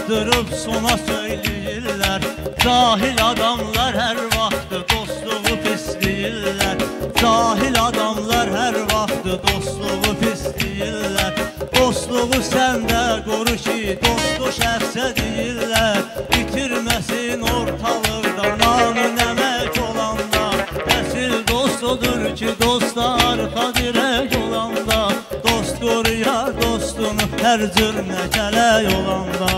Bastırıb sona söyləyirlər. Cahil adamlar hər vaxt dostluğu pisləyirlər. Cahil adamlar hər vaxt dostluğu pisləyirlər. Dostluğu səndə qoru ki, dostu şəxsə deyirlər. Bitirməsin ortalıqda namı nəmək olanda. Əsil dost odur ki, dosta arxa dirək olanda. Dost qoruyar dostunu hər cür nəcələk olanda.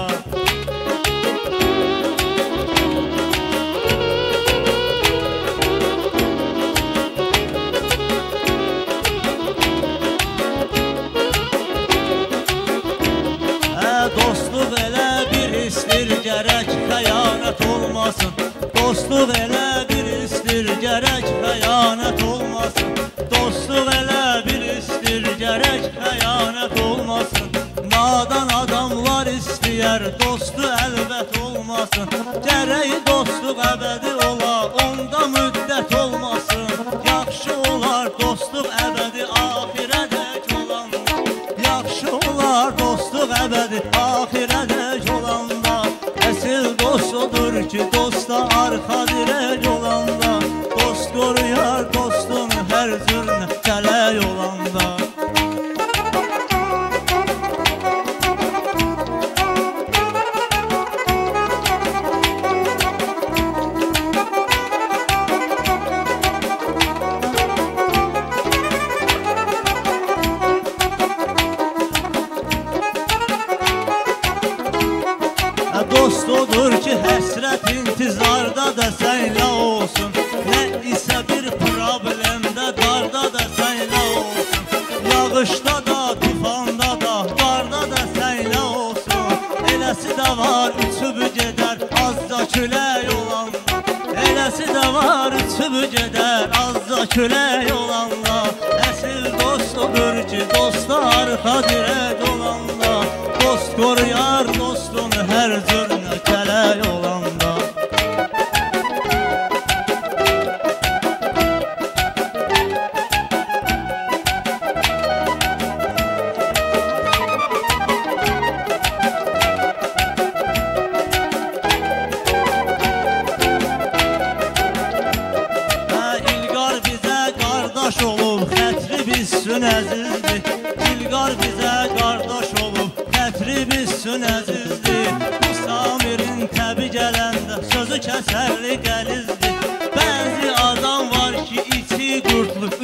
Dostluq elə bir istir, gərək xəyanət olmasın. Dostluq elə bir istir, gərək xəyanət olmasın. Dostluq elə bir istir, gərək xəyanət olmasın. Nadan adamlar istəyər, dostu əlbət olmasın. Gərək dostluq əbədi ola, onda müddət olmasın. Yaxşı olar dostluq əbədi axirədək olanda. Yaxşı olar dostluq əbədi axirədək olanda. Əsil dost odur ki, dosta arxa dirək olanda. Dost qoruyar dostunu hər cür nəcələk olanda. Dost odur ki, həsrət intizarda da sənlə olsun. Nə isə bir problemdə darda da sənlə olsun. Yağışda da, tufanda da, qarda da sənlə olsun. Eləsi də var, uçub gedər, azca külək olanda. Eləsi də var, uçub gedər, azca külək olanda. Əsil dost odur ki, dosta arxa dirək olanda. Dost qoruyar dostunu hər cür nəcələk olanda. İlqar bizə qardaş olub, xətri bizsün əzizdir. İlqar bizə qardaş olub, xətri bizsün əzizdir. Bu Samirin təbi gələndə sözü kəsərli qəlizdir. Bəzi adam var ki, içi qurtluq,